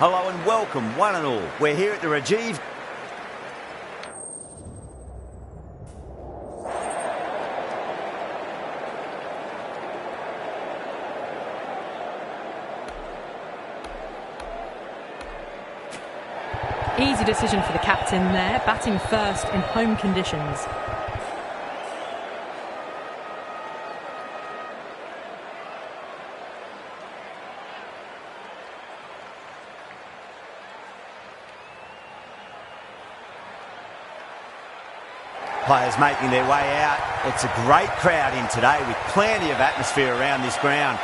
Hello and welcome, one and all. We're here at the Rajiv. Easy decision for the captain there, batting first in home conditions. Players making their way out. It's a great crowd in today with plenty of atmosphere around this ground.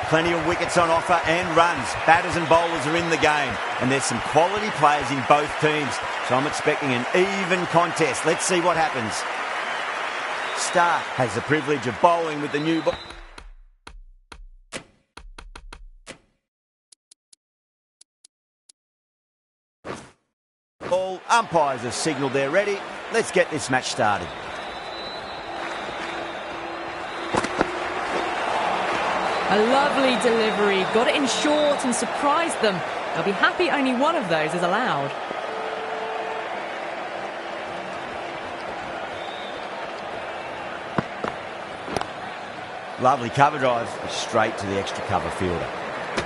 Plenty of wickets on offer and runs. Batters and bowlers are in the game. And there's some quality players in both teams. So I'm expecting an even contest. Let's see what happens. Stark has the privilege of bowling with the new ball. All umpires have signalled they're ready. Let's get this match started. A lovely delivery, got it in short and surprised them. They'll be happy only one of those is allowed. Lovely cover drive, straight to the extra cover fielder.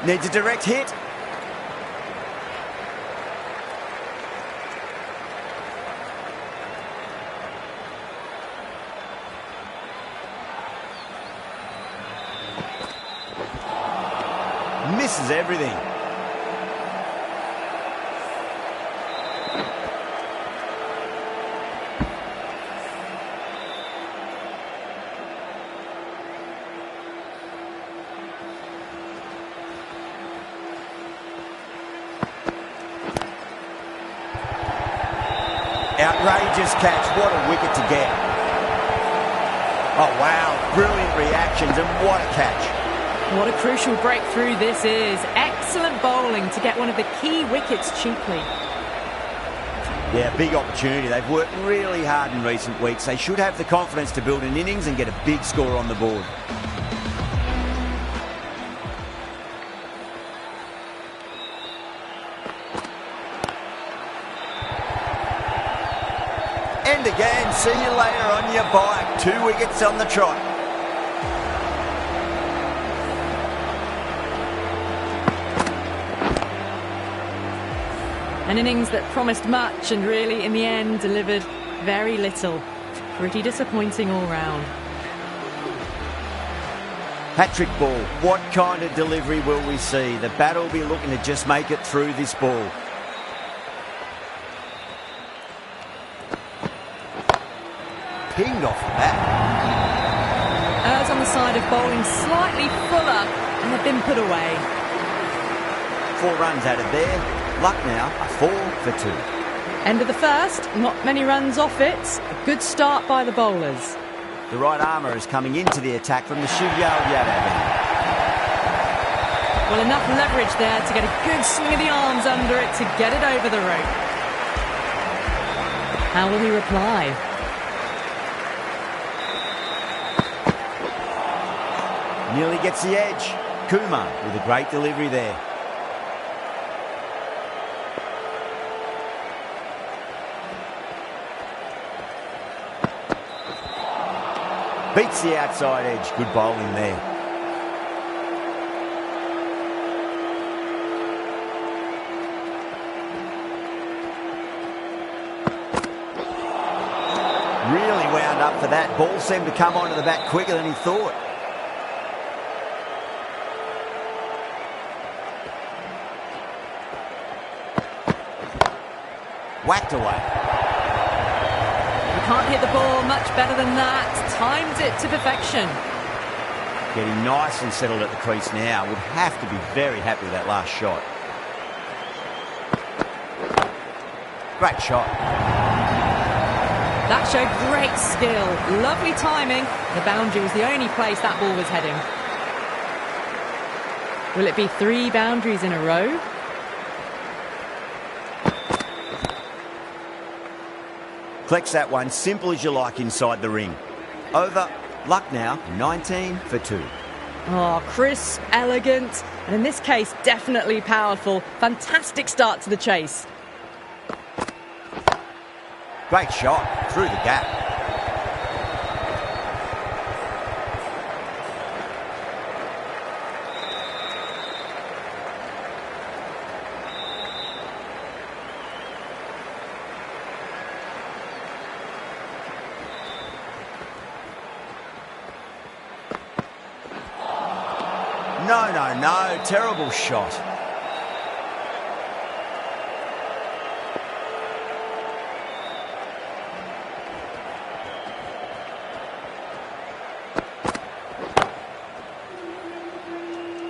Needs a direct hit. Misses everything. Outrageous catch. What a wicket to get. Oh, wow. Brilliant reactions and what a catch. What a crucial breakthrough this is. Excellent bowling to get one of the key wickets cheaply. Yeah, big opportunity. They've worked really hard in recent weeks. They should have the confidence to build an innings and get a big score on the board. And again, see you later on your bike. 2 wickets on the trot. An innings that promised much and really, in the end, delivered very little. Pretty disappointing all round. Hat-trick ball. What kind of delivery will we see? The batter will be looking to just make it through this ball. Pinged off the bat. Errs on the side of bowling slightly fuller and have been put away. 4 runs added there. Luck now, a 4 for 2. End of the first, not many runs off it. A good start by the bowlers. The right armour is coming into the attack from the Shivyal Yadav end. Well, enough leverage there to get a good swing of the arms under it to get it over the rope. How will he reply? Nearly gets the edge. Kumar with a great delivery there. Beats the outside edge. Good bowling there. Really wound up for that. Ball seemed to come onto the bat quicker than he thought. Whacked away. Can't hit the ball much better than that. Timed it to perfection. Getting nice and settled at the crease now. Would have to be very happy with that last shot. Great shot. That showed great skill. Lovely timing. The boundary was the only place that ball was heading. Will it be 3 boundaries in a row? Collects that one, simple as you like inside the ring. Over, luck now, 19 for 2. Oh, crisp, elegant, and in this case, definitely powerful. Fantastic start to the chase. Great shot through the gap. No, terrible shot.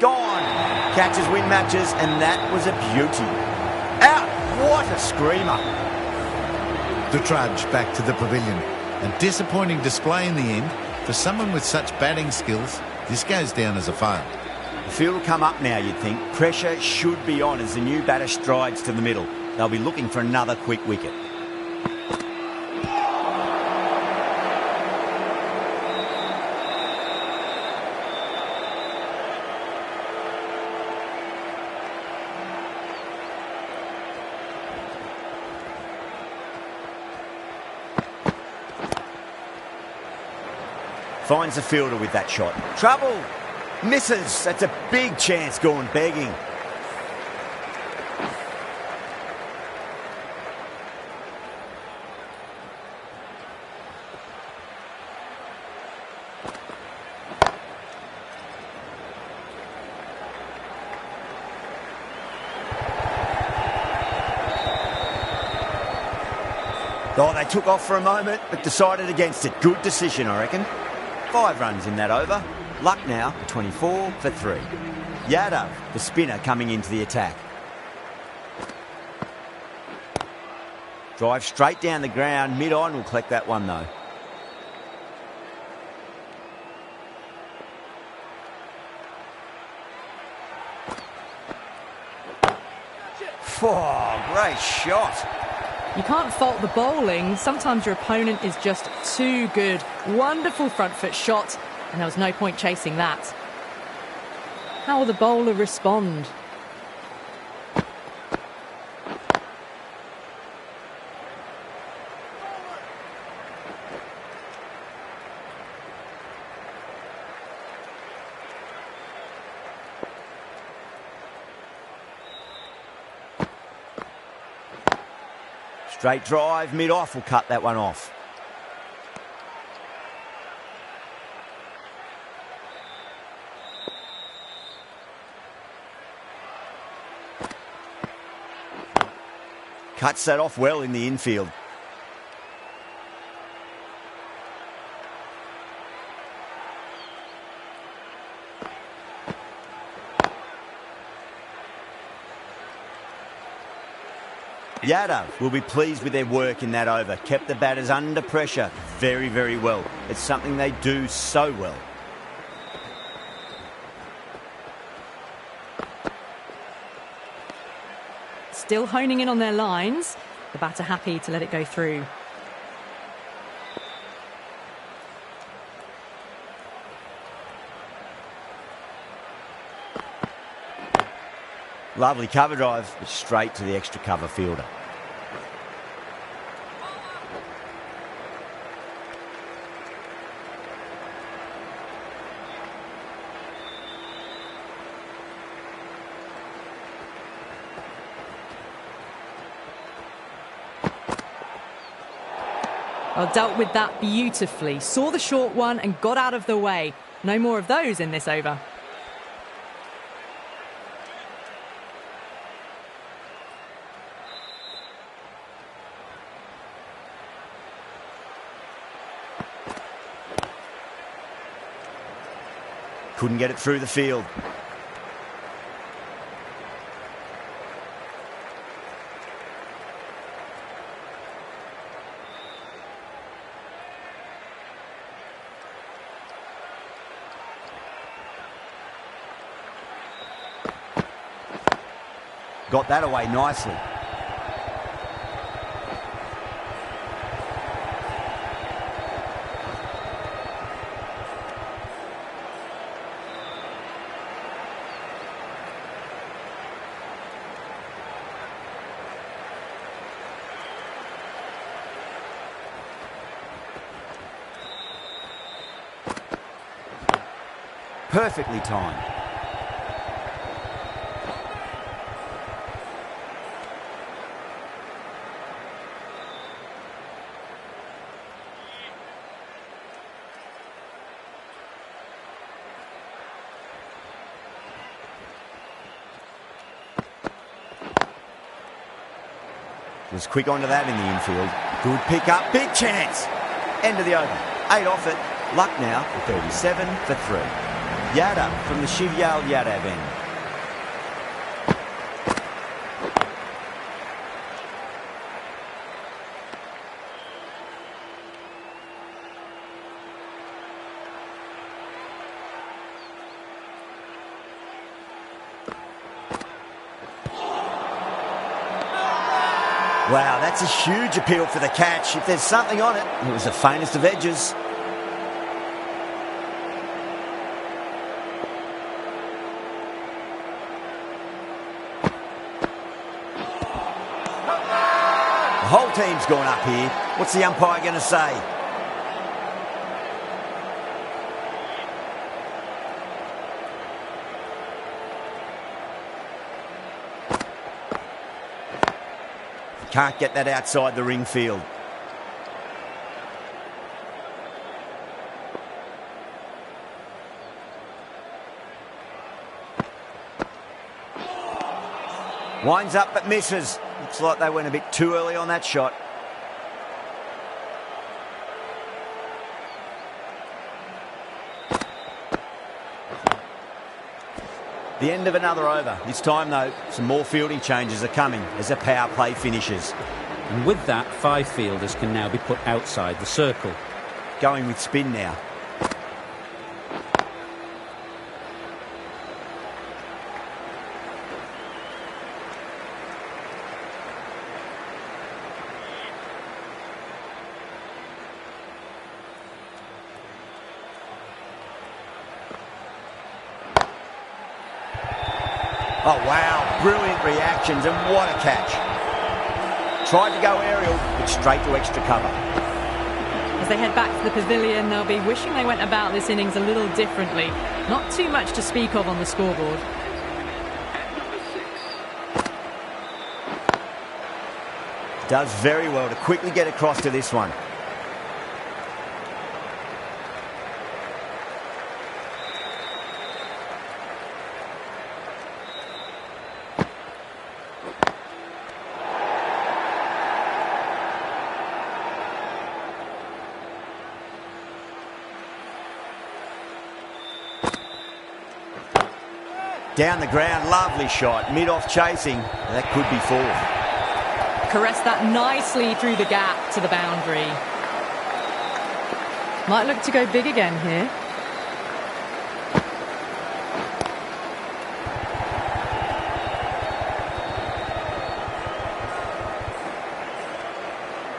Gone. Catches win matches, and that was a beauty. Out. What a screamer. The trudge back to the pavilion. A disappointing display in the end. For someone with such batting skills, this goes down as a fail. The field will come up now, you'd think. Pressure should be on as the new batter strides to the middle. They'll be looking for another quick wicket. Finds the fielder with that shot. Trouble! Misses. That's a big chance going begging. Oh, they took off for a moment, but decided against it. Good decision, I reckon. 5 runs in that over. Luck now, 24 for 3. Yadav, the spinner, coming into the attack. Drive straight down the ground. Mid-on will collect that one, though. Oh, great shot. You can't fault the bowling. Sometimes your opponent is just too good. Wonderful front foot shot, and there was no point chasing that. How will the bowler respond? Straight drive, mid-off will cut that one off. Cuts that off well in the infield. Yadav will be pleased with their work in that over. Kept the batters under pressure very, very well. It's something they do so well. Still honing in on their lines. The batter happy to let it go through. Lovely cover drive, but straight to the extra cover fielder. Well, dealt with that beautifully. Saw the short one and got out of the way. No more of those in this over. Couldn't get it through the field. Got that away nicely. Perfectly timed. Was quick onto that in the infield. Good pick up, big chance. End of the over. 8 off it. Luck now for 37 for 3. Yada from the Shivyal Yadav end. Wow, that's a huge appeal for the catch. If there's something on it, it was the faintest of edges. The whole team's gone up here. What's the umpire going to say? Can't get that outside the ring field. Winds up but misses. Looks like they went a bit too early on that shot. The end of another over. This time, though, some more fielding changes are coming as the power play finishes. And with that, 5 fielders can now be put outside the circle. Going with spin now. Oh, wow. Brilliant reactions, and what a catch. Tried to go aerial, but straight to extra cover. As they head back to the pavilion, they'll be wishing they went about this innings a little differently. Not too much to speak of on the scoreboard. Does very well to quickly get across to this one. Down the ground, lovely shot. Mid-off chasing. That could be 4. Caressed that nicely through the gap to the boundary. Might look to go big again here.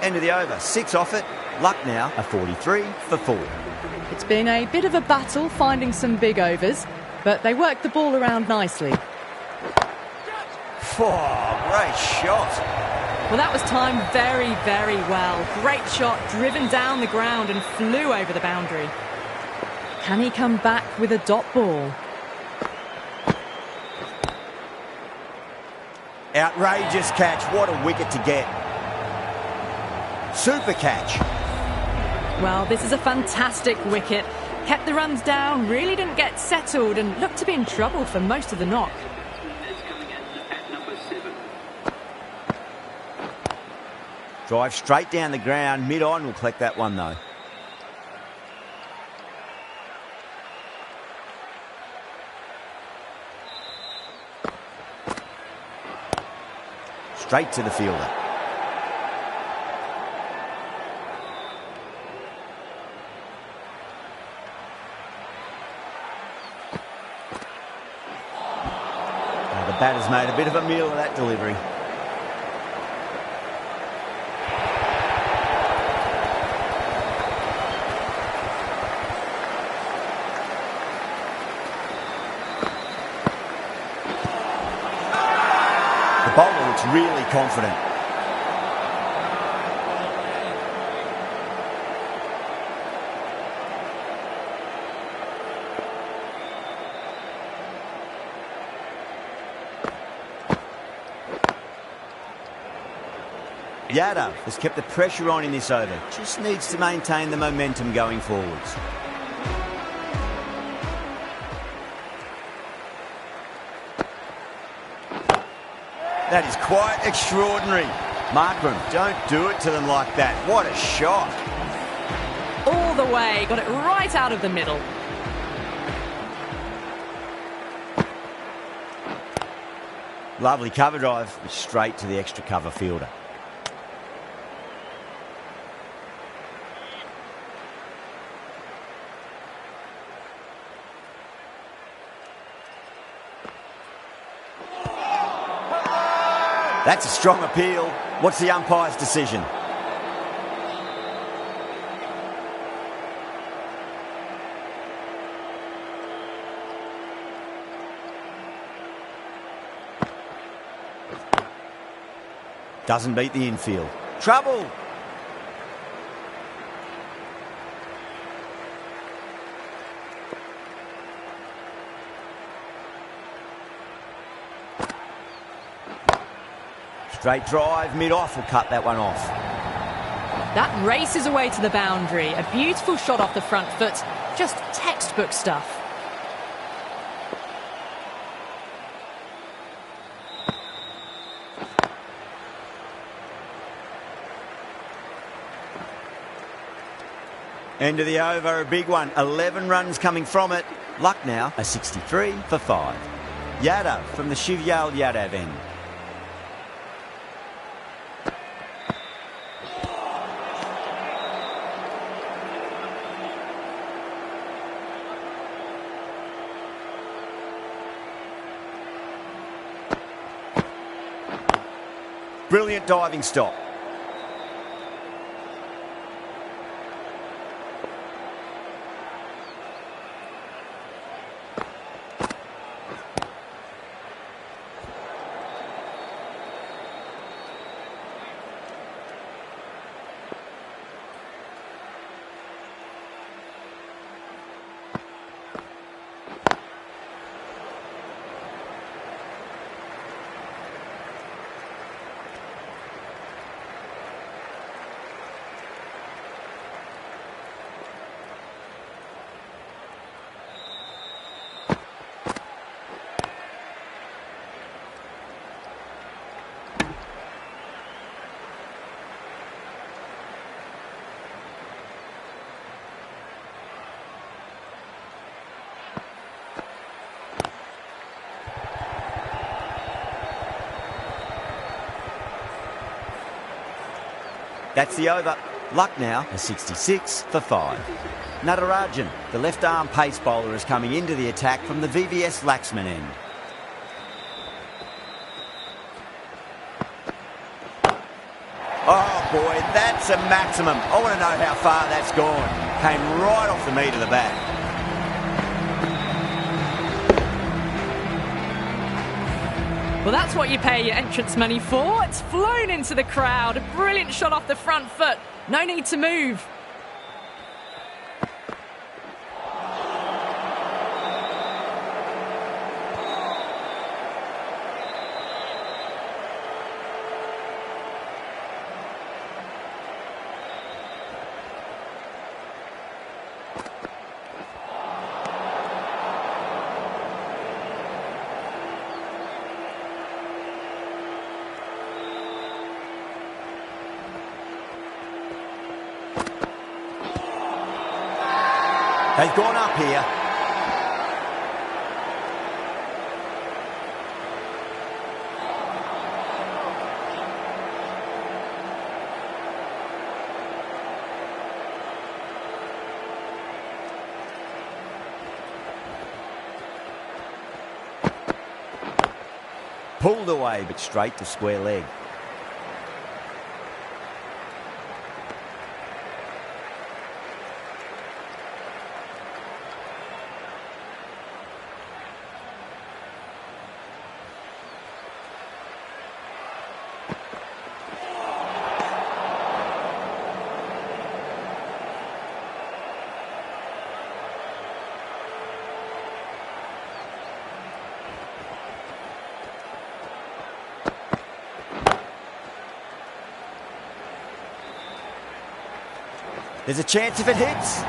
End of the over. 6 off it. Luck now a 43 for 4. It's been a bit of a battle finding some big overs, but they worked the ball around nicely. Oh, great shot. Well, that was timed very, very well. Great shot, driven down the ground and flew over the boundary. Can he come back with a dot ball? Outrageous catch. What a wicket to get. Super catch. Well, this is a fantastic wicket. Kept the runs down, really didn't get settled and looked to be in trouble for most of the knock. Drive straight down the ground. Mid-on will collect that one, though. Straight to the fielder. The batter's made a bit of a meal of that delivery. The bowler looks really confident. Yadav has kept the pressure on in this over. Just needs to maintain the momentum going forwards. That is quite extraordinary. Markram, don't do it to them like that. What a shot. All the way, got it right out of the middle. Lovely cover drive, straight to the extra cover fielder. That's a strong appeal. What's the umpire's decision? Doesn't beat the infield. Trouble! Straight drive, mid-off will cut that one off. That races away to the boundary. A beautiful shot off the front foot. Just textbook stuff. End of the over, a big one. 11 runs coming from it. Luck now, a 63 for 5. Yadav from the Shivyal Yadav end. Brilliant diving stop. That's the over. Luck now, a 66 for 5. Natarajan, the left-arm pace bowler, is coming into the attack from the VVS Laxman end. Oh boy, that's a maximum. I want to know how far that's gone. Came right off the meat of the bat. Well, that's what you pay your entrance money for. It's flown into the crowd. A brilliant shot off the front foot. No need to move. They've gone up here. Pulled away, but straight to square leg. There's a chance if it hits.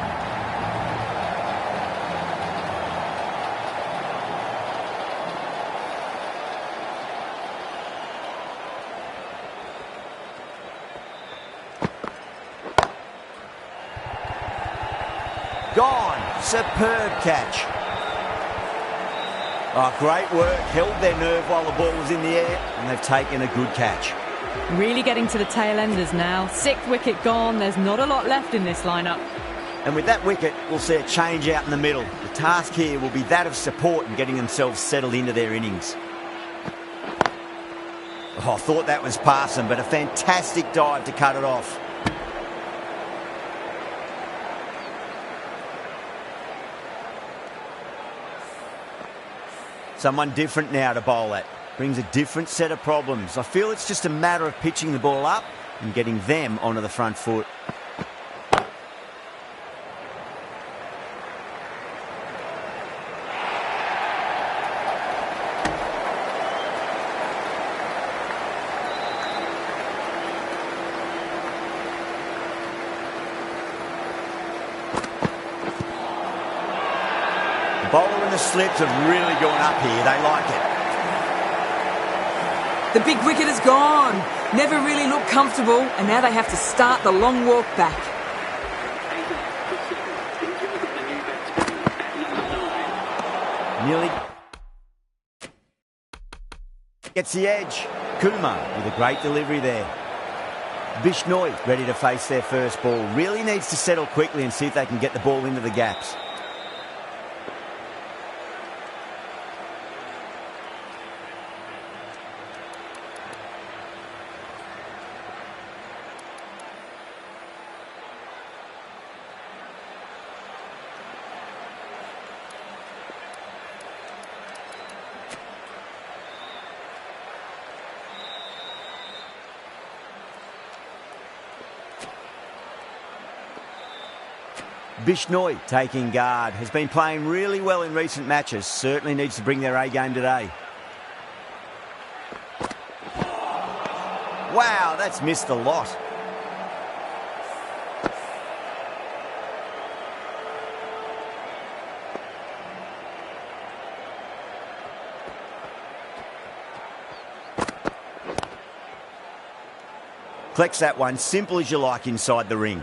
Gone. Superb catch. Oh, great work. Held their nerve while the ball was in the air, and they've taken a good catch. Really getting to the tail enders now. 6th wicket gone. There's not a lot left in this lineup. And with that wicket, we'll see a change out in the middle. The task here will be that of support and getting themselves settled into their innings. Oh, I thought that was passing, but a fantastic dive to cut it off. Someone different now to bowl at. Brings a different set of problems. I feel it's just a matter of pitching the ball up and getting them onto the front foot. The bowler and the slips have really gone up here. They like it. The big wicket is gone. Never really looked comfortable, and now they have to start the long walk back. Nearly gets the edge. Kumar with a great delivery there. Bishnoi ready to face their first ball. Really needs to settle quickly and see if they can get the ball into the gaps. Bishnoi taking guard. Has been playing really well in recent matches. Certainly needs to bring their A game today. Wow, that's missed a lot. Collects that one, simple as you like inside the ring.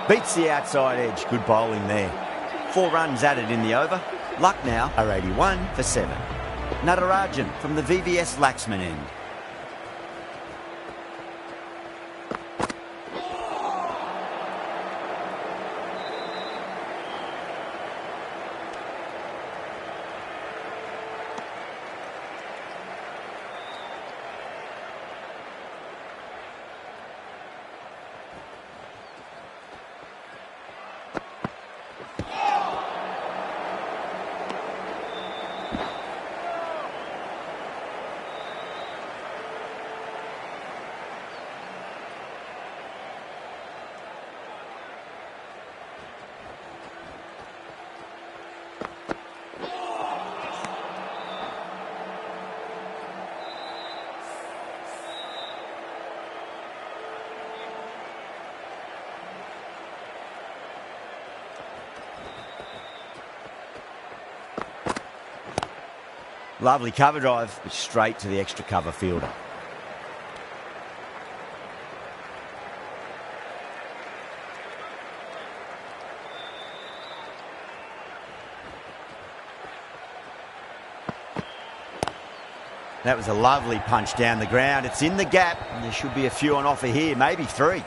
Beats the outside edge. Good bowling there. 4 runs added in the over. Lucknow are 81 for 7. Natarajan from the VVS Laxman end. Lovely cover drive, but straight to the extra cover fielder. That was a lovely punch down the ground. It's in the gap, and there should be a few on offer here, maybe 3.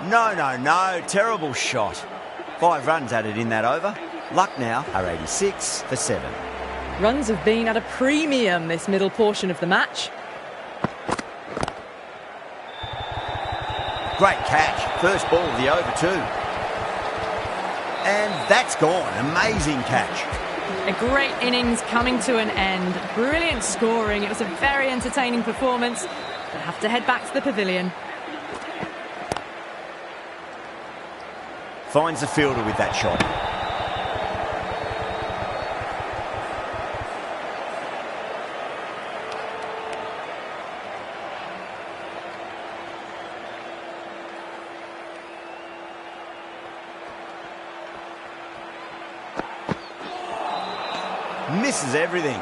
No. Terrible shot. 5 runs added in that over. Lucknow are 86 for 7. Runs have been at a premium this middle portion of the match. Great catch. First ball of the over too. And that's gone. Amazing catch. A great innings coming to an end. Brilliant scoring. It was a very entertaining performance. They'll have to head back to the pavilion. Finds the fielder with that shot. Misses everything.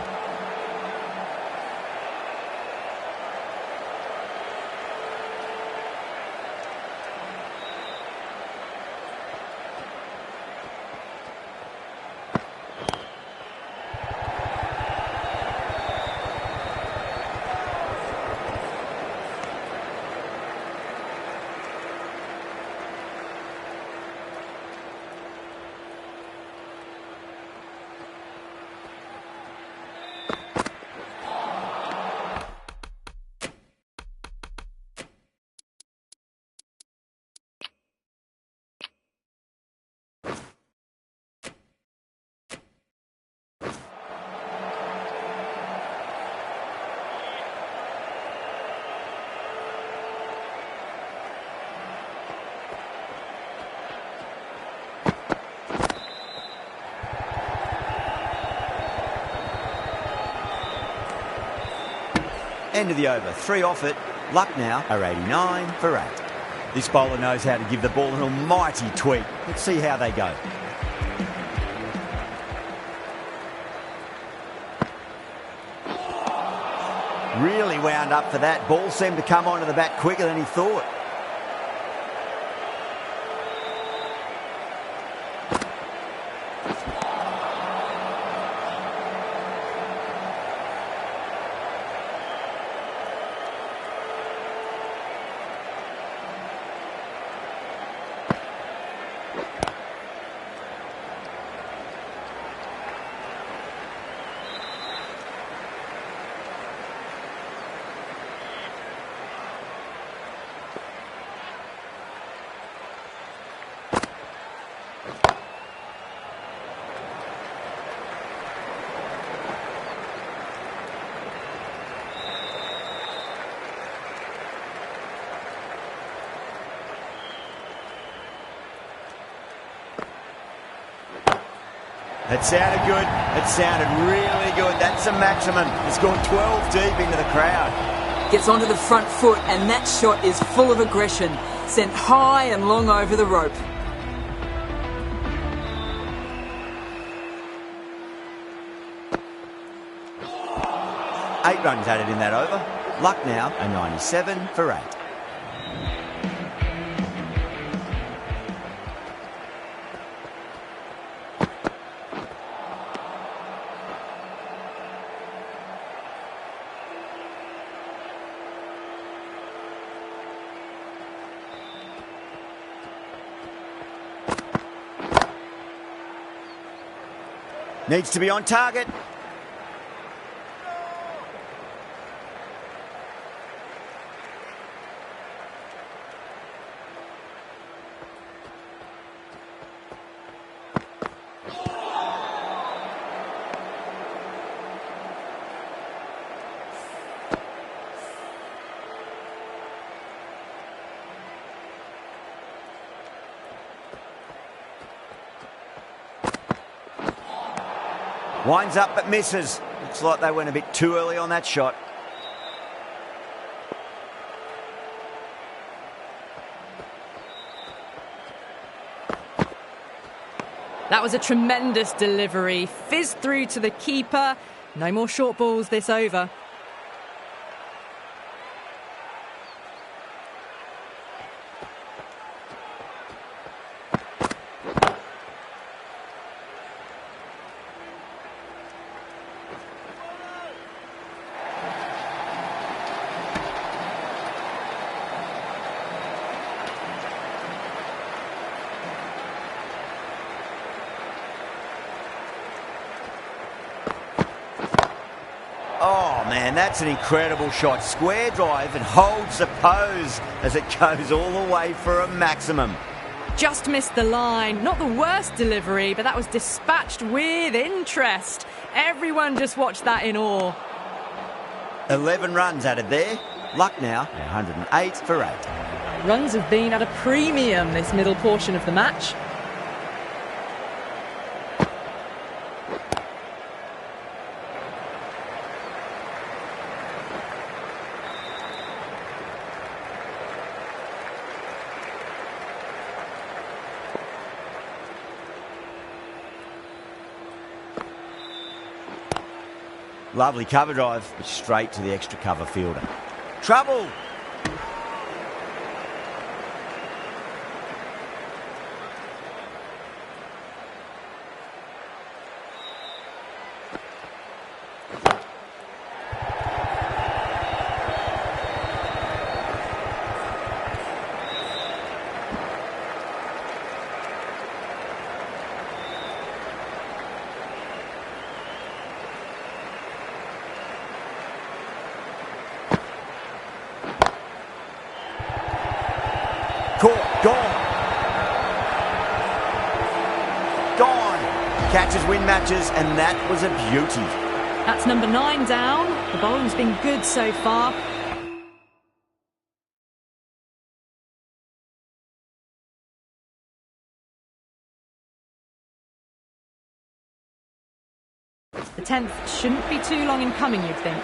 End of the over. 3 off it. Luck now are 89 for 8. This bowler knows how to give the ball an almighty tweak. Let's see how they go. Really wound up for that. Ball seemed to come onto the bat quicker than he thought. It sounded good. It sounded really good. That's a maximum. It's gone 12 deep into the crowd. Gets onto the front foot, and that shot is full of aggression. Sent high and long over the rope. Eight runs added in that over. Luck now a 97 for 8. Needs to be on target. Winds up but misses. Looks like they went a bit too early on that shot. That was a tremendous delivery. Fizzed through to the keeper. No more short balls this over. Oh, man, that's an incredible shot. Square drive and holds the pose as it goes all the way for a maximum. just missed the line. Not the worst delivery, but that was dispatched with interest. Everyone just watched that in awe. 11 runs added there. Lucknow, 108 for 8. Runs have been at a premium this middle portion of the match. Lovely cover drive, but straight to the extra cover fielder. Trouble! Caught, gone. Catches win matches, and that was a beauty. That's number 9 down. The bowling's been good so far. The 10th shouldn't be too long in coming, you'd think.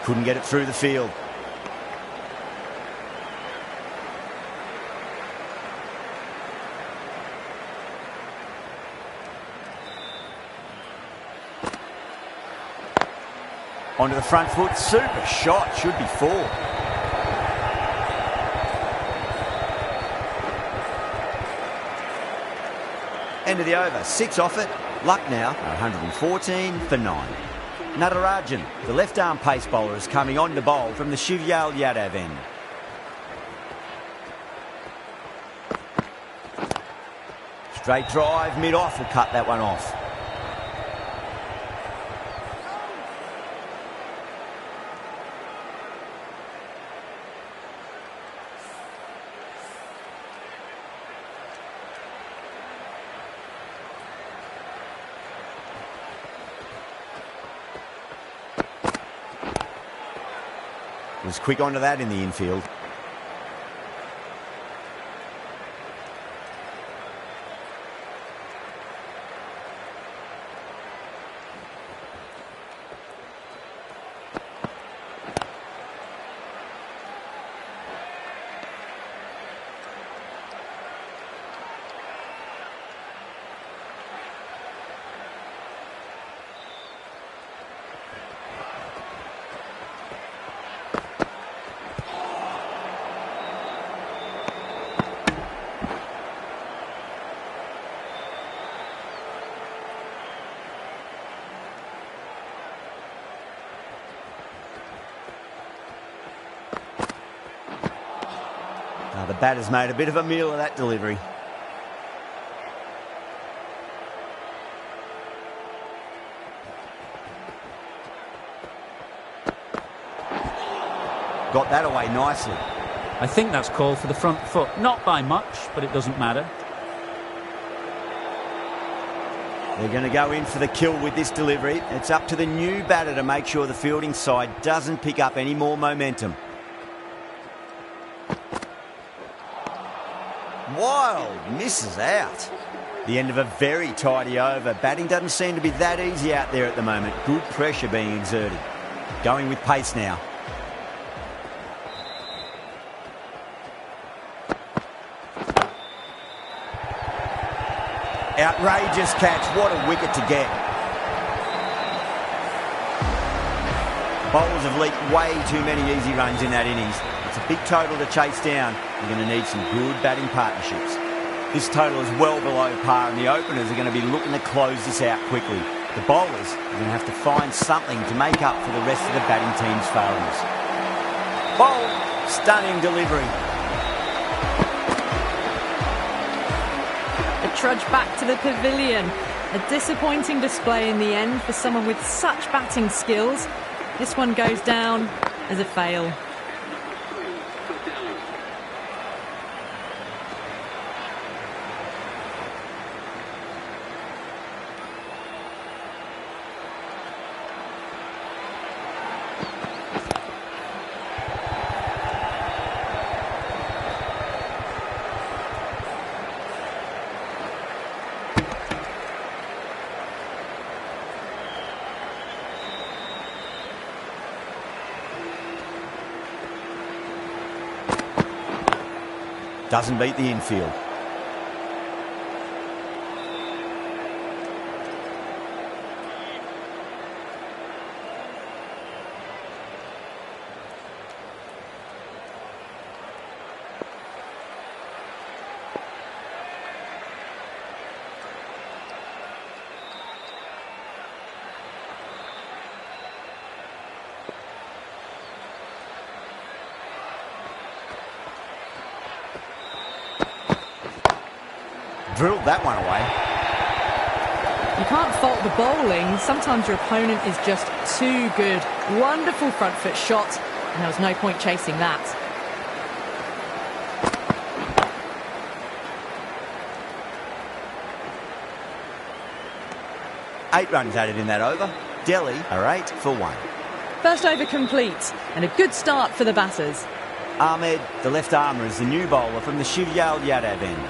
Couldn't get it through the field. Onto the front foot. Super shot. Should be 4. End of the over. 6 off it. Lucknow, 114 for 9. Natarajan, the left-arm pace bowler, is coming on to bowl from the Shivyal Yadav end. Straight drive, mid-off, will cut that one off. Was quick onto that in the infield. The batter's made a bit of a meal of that delivery. Got that away nicely. I think that's called for the front foot. Not by much, but it doesn't matter. They're going to go in for the kill with this delivery. It's up to the new batter to make sure the fielding side doesn't pick up any more momentum. Wild misses out. The end of a very tidy over. Batting doesn't seem to be that easy out there at the moment. Good pressure being exerted. Going with pace now. Outrageous catch. What a wicket to get. Bowlers have leaked way too many easy runs in that innings. It's a big total to chase down. You're going to need some good batting partnerships. This total is well below par, and the openers are going to be looking to close this out quickly. The bowlers are going to have to find something to make up for the rest of the batting team's failures. Bowl, stunning delivery. A trudge back to the pavilion. A disappointing display in the end for someone with such batting skills. This one goes down as a fail. Doesn't beat the infield. Drilled that one away. You can't fault the bowling. Sometimes your opponent is just too good. Wonderful front foot shot, and there was no point chasing that. Eight runs added in that over. Delhi are 8 for 1. First over complete, and a good start for the batters. Ahmed, the left armour, is the new bowler from the Shivyal Yadav end.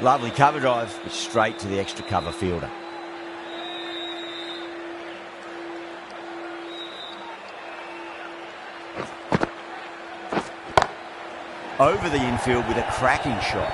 Lovely cover drive, but straight to the extra cover fielder. Over the infield with a cracking shot.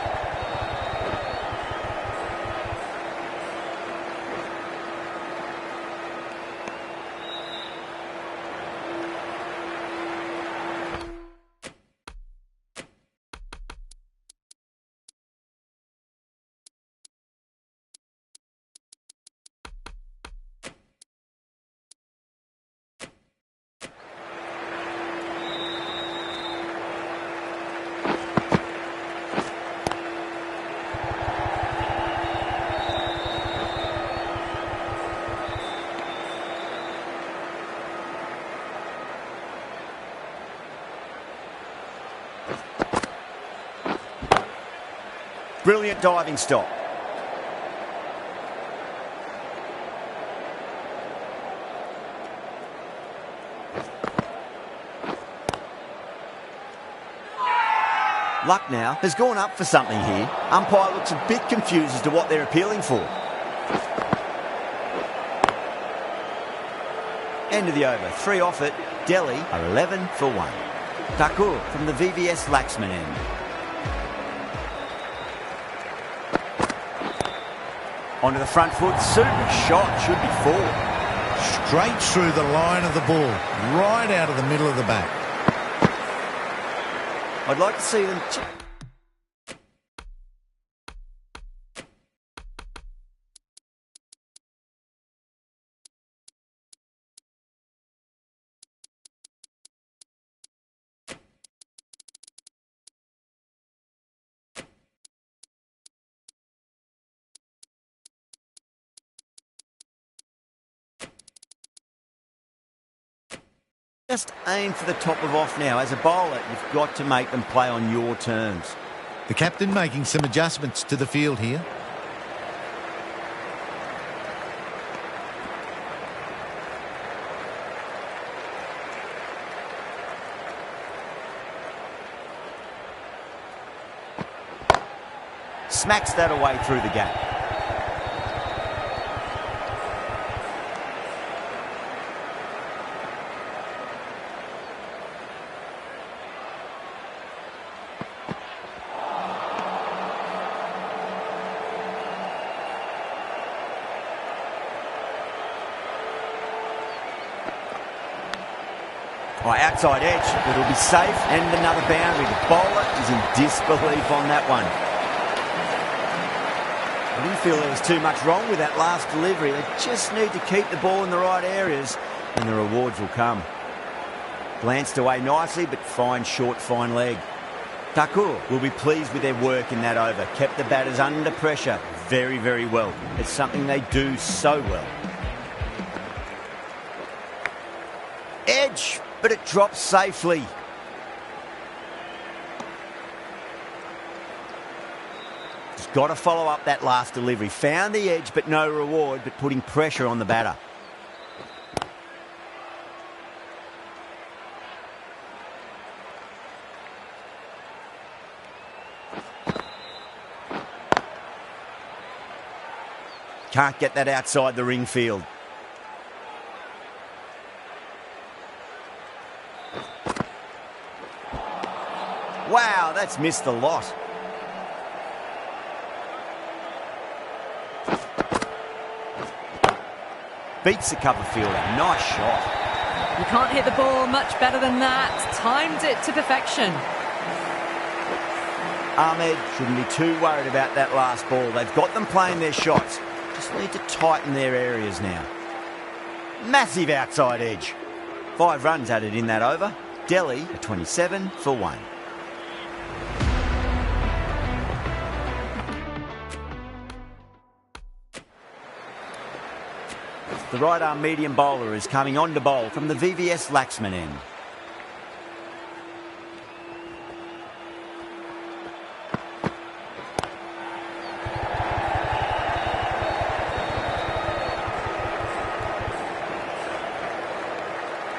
Brilliant diving stop. Lucknow has gone up for something here. Umpire looks a bit confused as to what they're appealing for. End of the over. 3 off it. Delhi are 11 for 1. Thakur from the VVS Laxman end. Onto the front foot. Super shot. Should be 4. Straight through the line of the ball. Right out of the middle of the bat. I'd like to see them... Just aim for the top of off now. As a bowler, you've got to make them play on your terms. The captain making some adjustments to the field here. Smacks that away through the gap. Outside edge, but it'll be safe, and another boundary. The bowler is in disbelief on that one. I didn't feel there was too much wrong with that last delivery. They just need to keep the ball in the right areas, and the rewards will come. Glanced away nicely, but fine short, fine leg. Thakur will be pleased with their work in that over. Kept the batters under pressure very, very well. It's something they do so well. Edge, but it drops safely. Just got to follow up that last delivery. Found the edge, but no reward, but putting pressure on the batter. Can't get that outside the ring field. Wow, that's missed a lot. Beats the cover fielder. Nice shot. You can't hit the ball much better than that. Timed it to perfection. Ahmed shouldn't be too worried about that last ball. They've got them playing their shots. Just need to tighten their areas now. Massive outside edge. 5 runs added in that over. Delhi, a 27 for 1. The right arm medium bowler is coming on to bowl from the VVS Laxman end.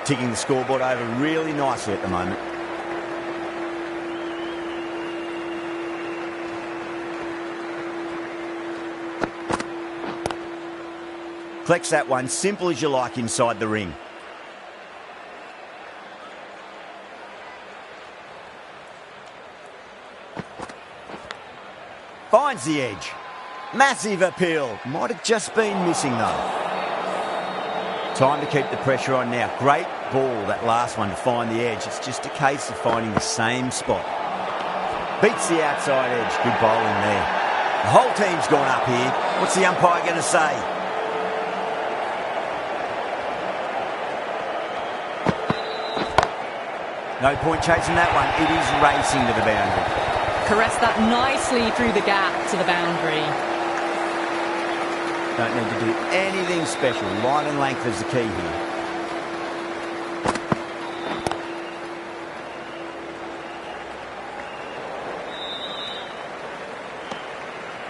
Ticking the scoreboard over really nicely at the moment. Collects that one, simple as you like inside the ring. Finds the edge. Massive appeal. Might have just been missing though. Time to keep the pressure on now. Great ball, that last one, to find the edge. It's just a case of finding the same spot. Beats the outside edge. Good bowling there. The whole team's gone up here. What's the umpire going to say? No point chasing that one. It is racing to the boundary. Caress that nicely through the gap to the boundary. Don't need to do anything special. Line and length is the key here.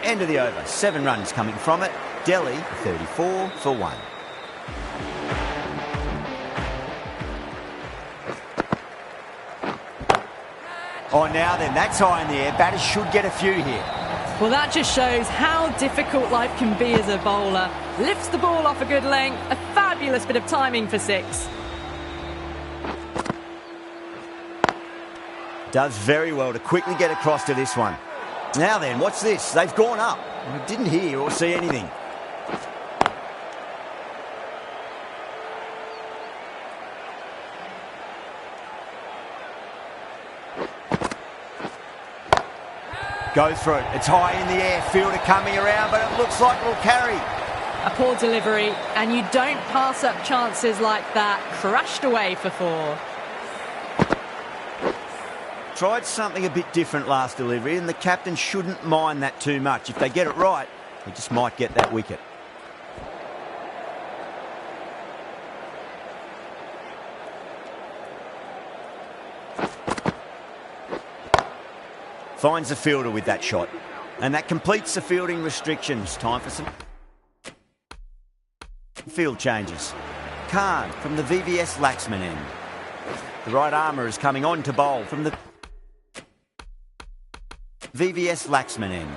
End of the over. 7 runs coming from it. Delhi, 34 for 1. Oh, now then, that's high in the air. Batters should get a few here. Well, that just shows how difficult life can be as a bowler. Lifts the ball off a good length. A fabulous bit of timing for 6. Does very well to quickly get across to this one. Now then, what's this? They've gone up. I didn't hear or see anything. Go through. It's high in the air. Fielder coming around, but it looks like it'll carry. A poor delivery, and you don't pass up chances like that. Crushed away for 4. Tried something a bit different last delivery, and the captain shouldn't mind that too much. If they get it right, they just might get that wicket. Finds the fielder with that shot. And that completes the fielding restrictions. Time for some field changes. Khan from the VVS Laxman end. The right armour is coming on to bowl from the VVS Laxman end.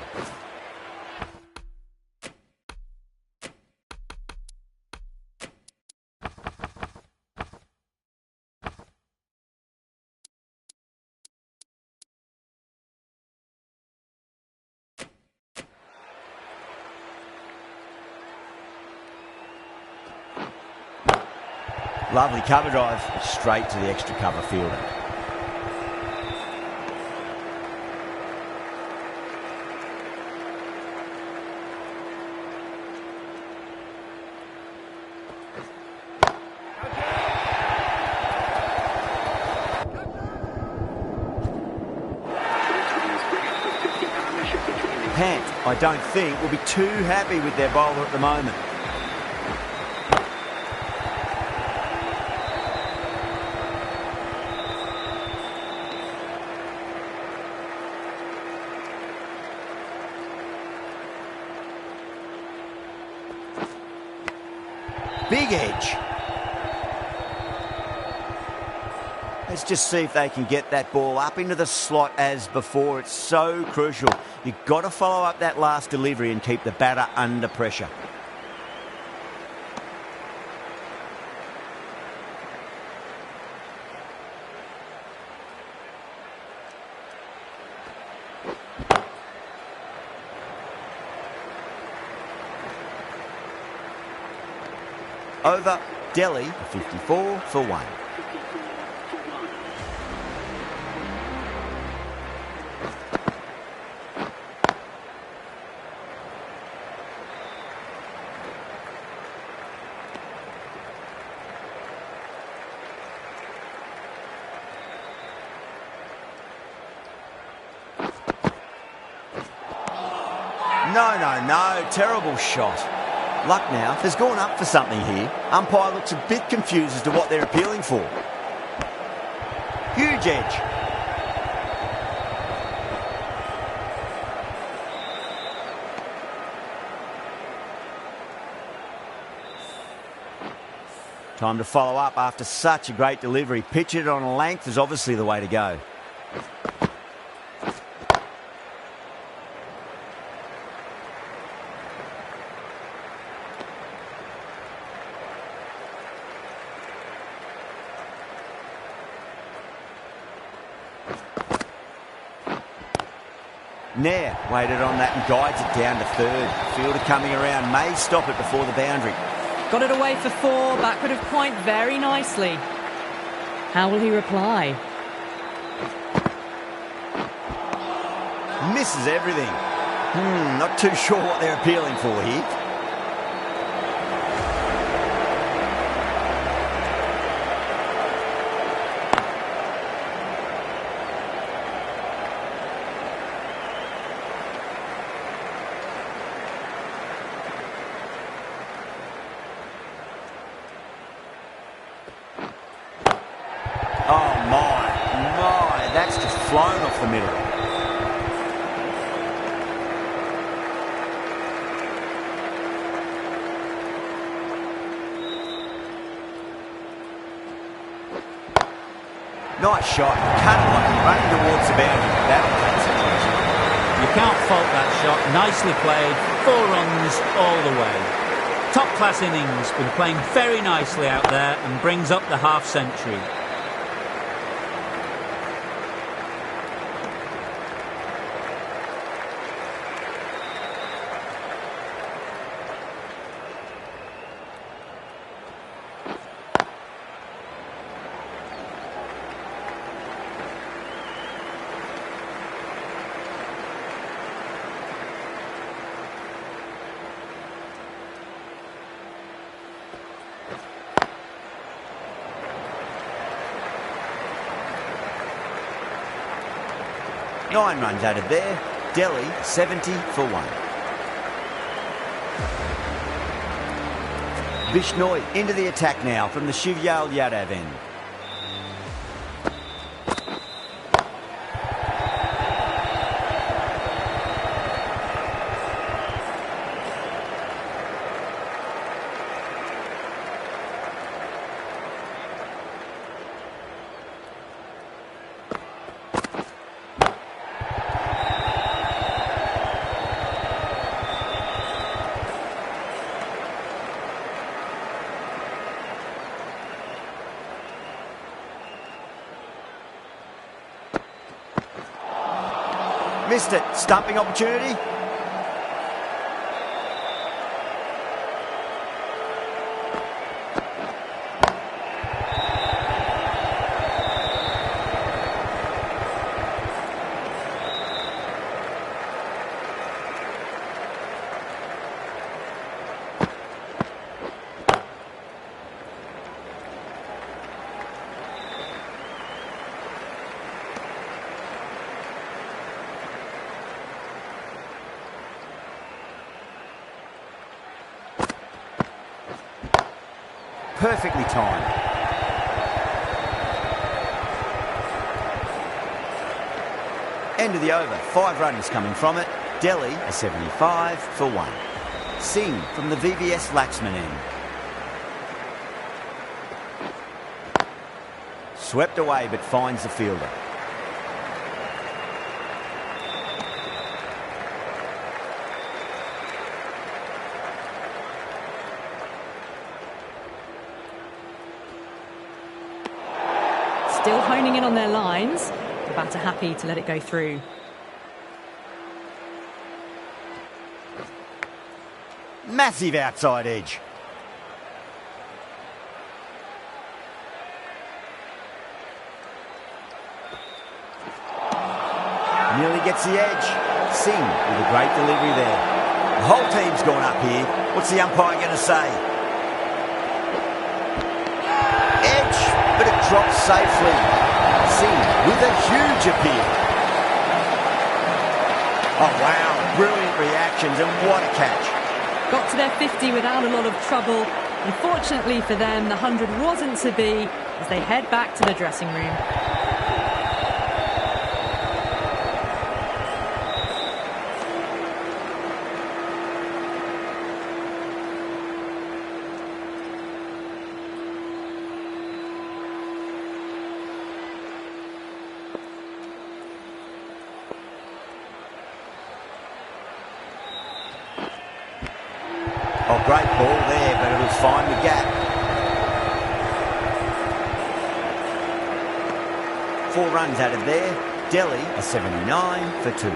Lovely cover drive, straight to the extra cover fielder. Pant, I don't think, will be too happy with their bowler at the moment. Big edge. Let's just see if they can get that ball up into the slot as before. It's so crucial. You've got to follow up that last delivery and keep the batter under pressure. Over, Delhi, 54 for 1. No. Terrible shot. Lucknow has gone up for something here. Umpire looks a bit confused as to what they're appealing for. Huge edge. Time to follow up after such a great delivery. Pitch it on a length is obviously the way to go. Nair waited on that and guides it down to third. Fielder coming around may stop it before the boundary. Got it away for 4, backward of point very nicely. How will he reply? Misses everything. Not too sure what they're appealing for here. Oh my, that's just flown off the middle. Nice shot, cut away, running towards the boundary. That'll take situation. You can't fault that shot. Nicely played, 4 runs all the way. Top class innings, been playing very nicely out there and brings up the half century. Nine runs added there. Delhi, 70 for 1. Bishnoi into the attack now from the Shivyal Yadav end. Missed it. Stumping opportunity. Perfectly timed. End of the over. 5 runners coming from it. Delhi, a 75 for 1. Singh from the VVS Laxman end. Swept away but finds the fielder. Still honing in on their lines. The batter happy to let it go through. Massive outside edge. Nearly gets the edge. Singh with a great delivery there. The whole team's gone up here. What's the umpire going to say? Edge, but it drops safely. Singh with a huge appeal. Oh, wow. Brilliant reactions, and what a catch. Got to their 50 without a lot of trouble. Unfortunately for them, the 100 wasn't to be as they head back to the dressing room. Oh, great ball there, but it'll find the gap. 4 runs out of there. Delhi a 79 for 2.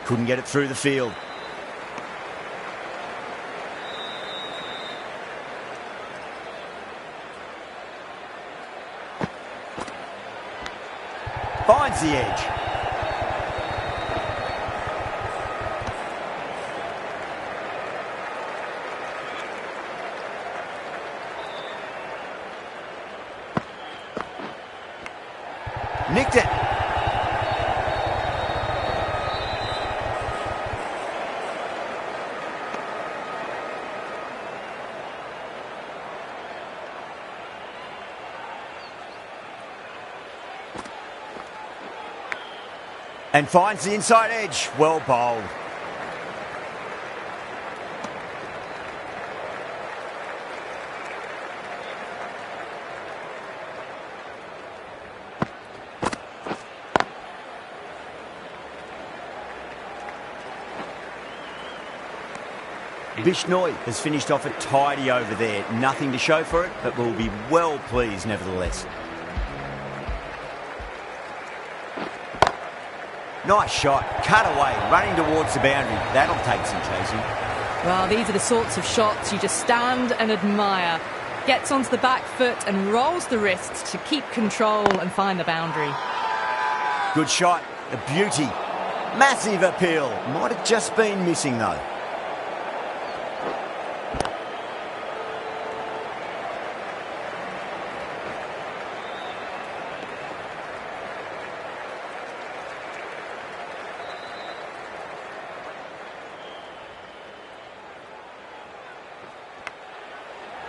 Couldn't get it through the field. Finds the edge. Nicked it. And finds the inside edge. Well bowled. Bishnoi has finished off a tidy over there. Nothing to show for it, but will be well pleased nevertheless. Nice shot, cut away, running towards the boundary. That'll take some chasing. Well, these are the sorts of shots you just stand and admire. Gets onto the back foot and rolls the wrist to keep control and find the boundary. Good shot, a beauty. Massive appeal. Might have just been missing though.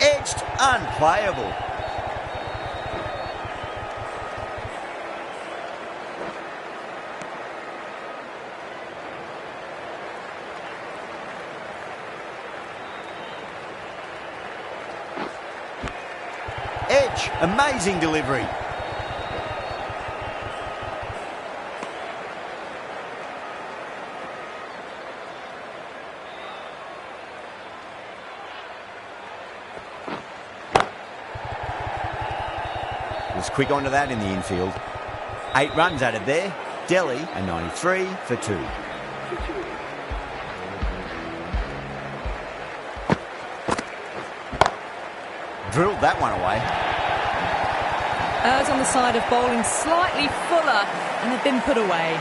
Edged, unplayable. Edge, amazing delivery. Was quick onto that in the infield. 8 runs out of there. Delhi a 93 for 2. Drilled that one away. Errs on the side of bowling slightly fuller and have been put away.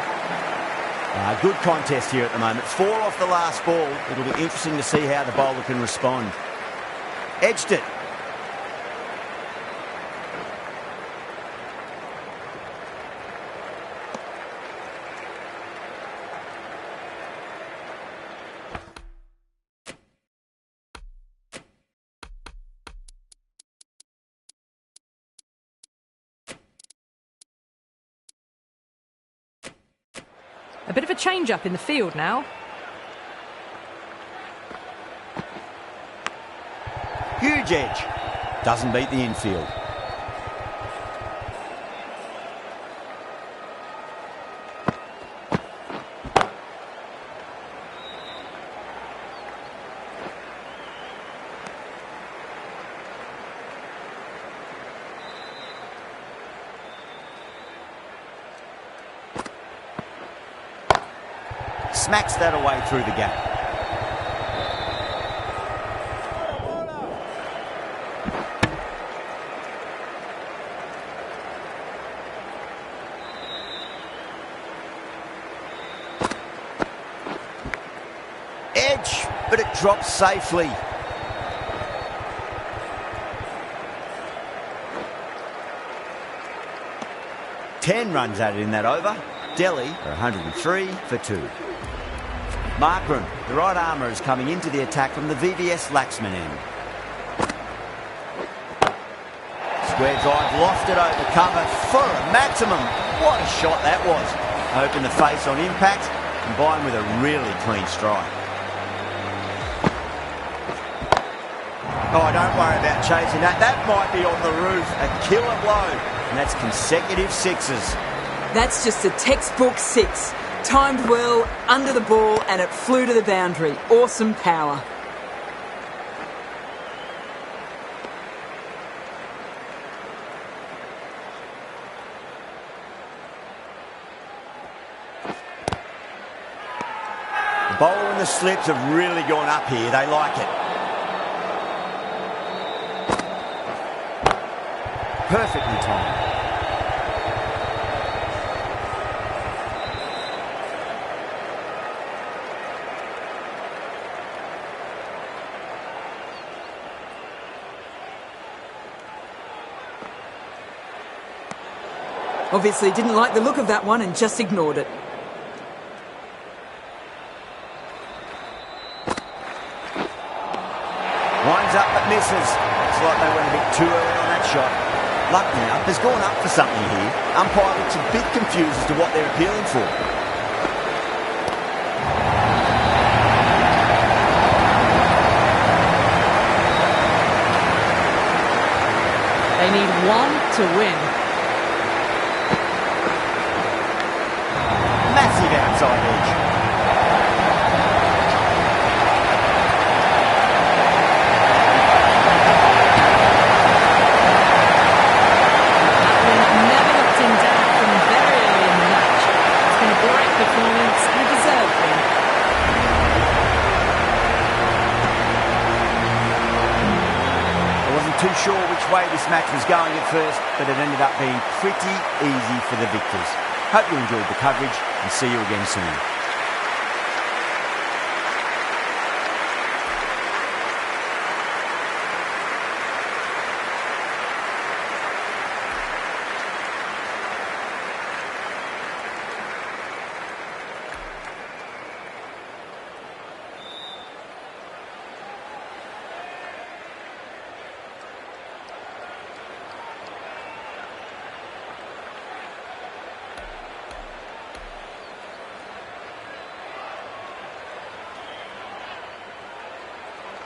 Good contest here at the moment. 4 off the last ball. It'll be interesting to see how the bowler can respond. Edged it. A bit of a change-up in the field now. Huge edge. Doesn't beat the infield. smacks that away through the gap. Edge, but it drops safely. Ten runs added in that over. Delhi are 103 for 2. Markram, the right armour, is coming into the attack from the VVS Laxman end. Square drive lofted over cover for a maximum. What a shot that was. Open the face on impact, combined with a really clean strike. Oh, don't worry about chasing that. That might be on the roof. A killer blow. And that's consecutive sixes. That's just a textbook 6. Timed well, under the ball, and it flew to the boundary. Awesome power. The bowl and the slips have really gone up here. They like it. Perfectly timed. Obviously didn't like the look of that one and just ignored it. Winds up but misses. It's like they went a bit too early on that shot. Luck now has gone up for something here. Umpire looks a bit confused as to what they're appealing for. They need one to win. Massive outside edge. Never looked in doubt from very early in the match. It's been a great performance and a deserved win. I wasn't too sure which way this match was going at first, but it ended up being pretty easy for the victors. Hope you enjoyed the coverage and see you again soon.